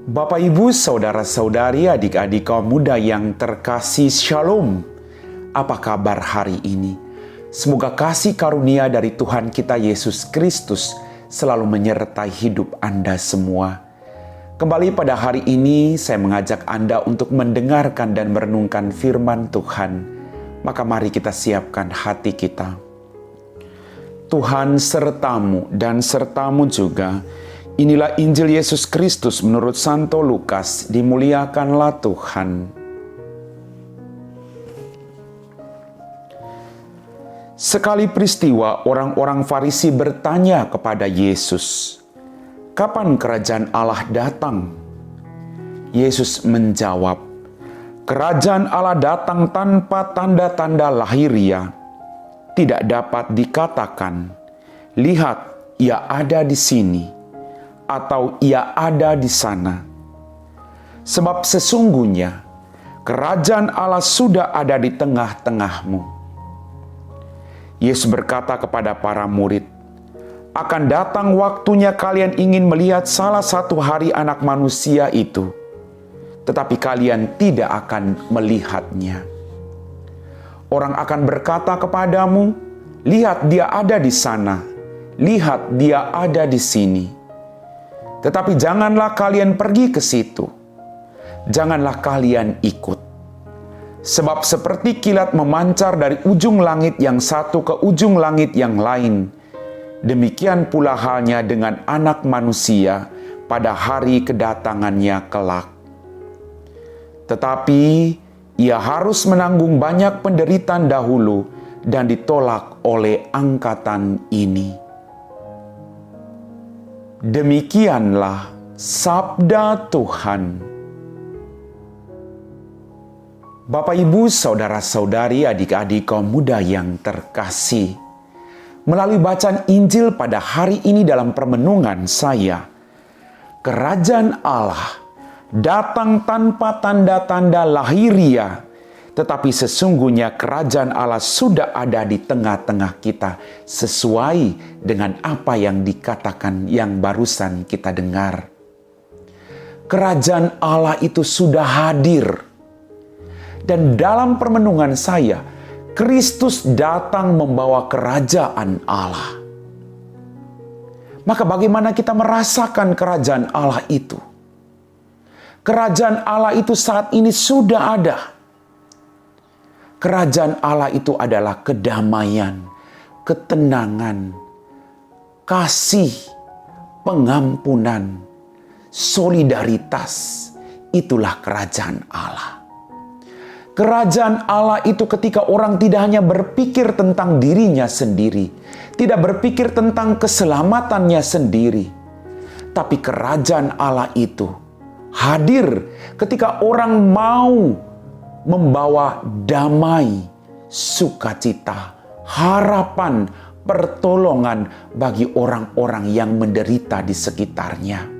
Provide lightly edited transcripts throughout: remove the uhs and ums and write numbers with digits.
Bapak, Ibu, saudara-saudari, adik-adik kaum muda yang terkasih, Shalom. Apa kabar hari ini? Semoga kasih karunia dari Tuhan kita Yesus Kristus selalu menyertai hidup Anda semua. Kembali pada hari ini, saya mengajak Anda untuk mendengarkan dan merenungkan firman Tuhan. Maka mari kita siapkan hati kita. Tuhan sertamu dan sertamu juga. Inilah Injil Yesus Kristus menurut Santo Lukas, dimuliakanlah Tuhan. Sekali peristiwa, orang-orang Farisi bertanya kepada Yesus, "Kapan kerajaan Allah datang?" Yesus menjawab, "Kerajaan Allah datang tanpa tanda-tanda lahiriah. Tidak dapat dikatakan, 'Lihat, ia ada di sini,' atau ia ada di sana. Sebab sesungguhnya kerajaan Allah sudah ada di tengah-tengahmu." Yesus berkata kepada para murid, "Akan datang waktunya kalian ingin melihat salah satu hari Anak Manusia itu, tetapi kalian tidak akan melihatnya. Orang akan berkata kepadamu, 'Lihat, dia ada di sana. Lihat, dia ada di sini.' Tetapi janganlah kalian pergi ke situ. Janganlah kalian ikut. Sebab seperti kilat memancar dari ujung langit yang satu ke ujung langit yang lain, demikian pula halnya dengan Anak Manusia pada hari kedatangannya kelak. Tetapi ia harus menanggung banyak penderitaan dahulu dan ditolak oleh angkatan ini." Demikianlah sabda Tuhan. Bapak, Ibu, saudara-saudari, adik-adik kaum muda yang terkasih, melalui bacaan Injil pada hari ini dalam permenungan saya, kerajaan Allah datang tanpa tanda-tanda lahiriah, tetapi sesungguhnya kerajaan Allah sudah ada di tengah-tengah kita, sesuai dengan apa yang dikatakan yang barusan kita dengar. Kerajaan Allah itu sudah hadir. Dan dalam permenungan saya, Kristus datang membawa kerajaan Allah. Maka bagaimana kita merasakan kerajaan Allah itu? Kerajaan Allah itu saat ini sudah ada. Kerajaan Allah itu adalah kedamaian, ketenangan, kasih, pengampunan, solidaritas. Itulah kerajaan Allah. Kerajaan Allah itu ketika orang tidak hanya berpikir tentang dirinya sendiri, tidak berpikir tentang keselamatannya sendiri, tapi kerajaan Allah itu hadir ketika orang mau membawa damai, sukacita, harapan, pertolongan bagi orang-orang yang menderita di sekitarnya.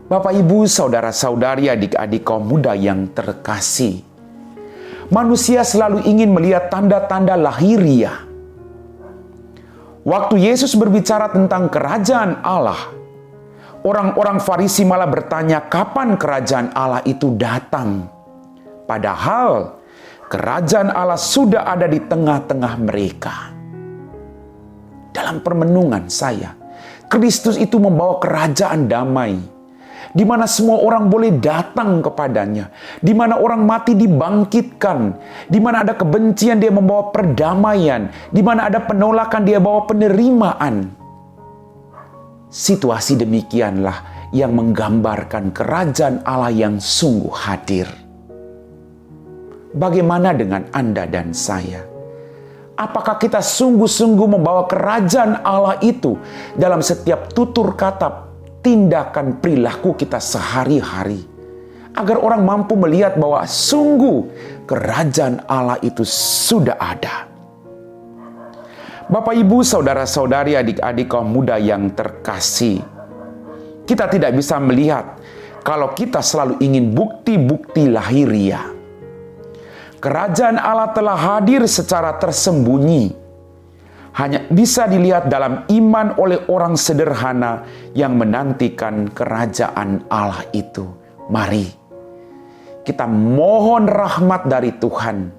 Bapak, Ibu, saudara-saudari, adik-adik kaum muda yang terkasih, manusia selalu ingin melihat tanda-tanda lahiriah. Waktu Yesus berbicara tentang kerajaan Allah, orang-orang Farisi malah bertanya, kapan kerajaan Allah itu datang? Padahal kerajaan Allah sudah ada di tengah-tengah mereka. Dalam permenungan saya, Kristus itu membawa kerajaan damai, di mana semua orang boleh datang kepadanya, di mana orang mati dibangkitkan, di mana ada kebencian dia membawa perdamaian, di mana ada penolakan dia bawa penerimaan. Situasi demikianlah yang menggambarkan kerajaan Allah yang sungguh hadir. Bagaimana dengan Anda dan saya? Apakah kita sungguh-sungguh membawa kerajaan Allah itu dalam setiap tutur kata, tindakan, perilaku kita sehari-hari, agar orang mampu melihat bahwa sungguh kerajaan Allah itu sudah ada? Bapak, Ibu, saudara-saudari, adik-adik kaum muda yang terkasih, kita tidak bisa melihat kalau kita selalu ingin bukti-bukti lahiriah. Kerajaan Allah telah hadir secara tersembunyi. hanya bisa dilihat dalam iman oleh orang sederhana yang menantikan kerajaan Allah itu. Mari kita mohon rahmat dari Tuhan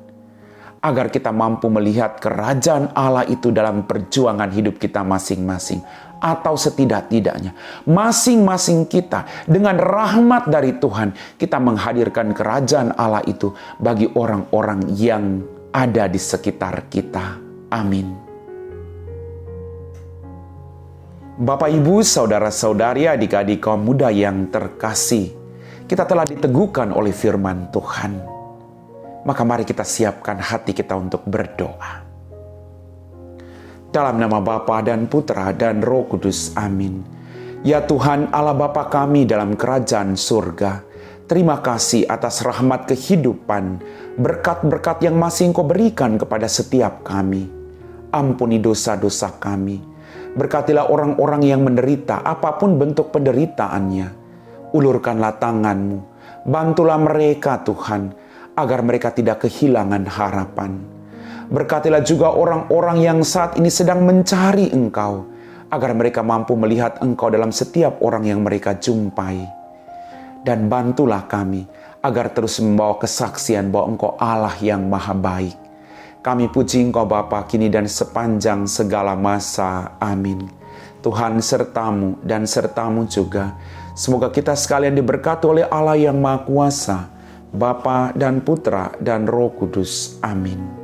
agar kita mampu melihat kerajaan Allah itu dalam perjuangan hidup kita masing-masing. Atau setidak-tidaknya masing-masing kita dengan rahmat dari Tuhan, kita menghadirkan kerajaan Allah itu bagi orang-orang yang ada di sekitar kita. Amin. Bapak, Ibu, saudara-saudari, adik-adik kaum muda yang terkasih, kita telah diteguhkan oleh firman Tuhan. Maka mari kita siapkan hati kita untuk berdoa. Dalam nama Bapa dan Putra dan Roh Kudus, amin. Ya Tuhan Allah Bapa kami dalam kerajaan surga, terima kasih atas rahmat kehidupan, berkat-berkat yang masih Engkau berikan kepada setiap kami. Ampuni dosa-dosa kami. Berkatilah orang-orang yang menderita, apapun bentuk penderitaannya. Ulurkanlah tangan-Mu, bantulah mereka Tuhan, agar mereka tidak kehilangan harapan. Berkatilah juga orang-orang yang saat ini sedang mencari Engkau, agar mereka mampu melihat Engkau dalam setiap orang yang mereka jumpai. Dan bantulah kami, agar terus membawa kesaksian bahwa Engkau Allah yang maha baik. Kami puji Engkau Bapa kini dan sepanjang segala masa. Amin. Tuhan sertamu dan sertamu juga. Semoga kita sekalian diberkati oleh Allah yang Maha Kuasa, Bapa dan Putra dan Roh Kudus. Amin.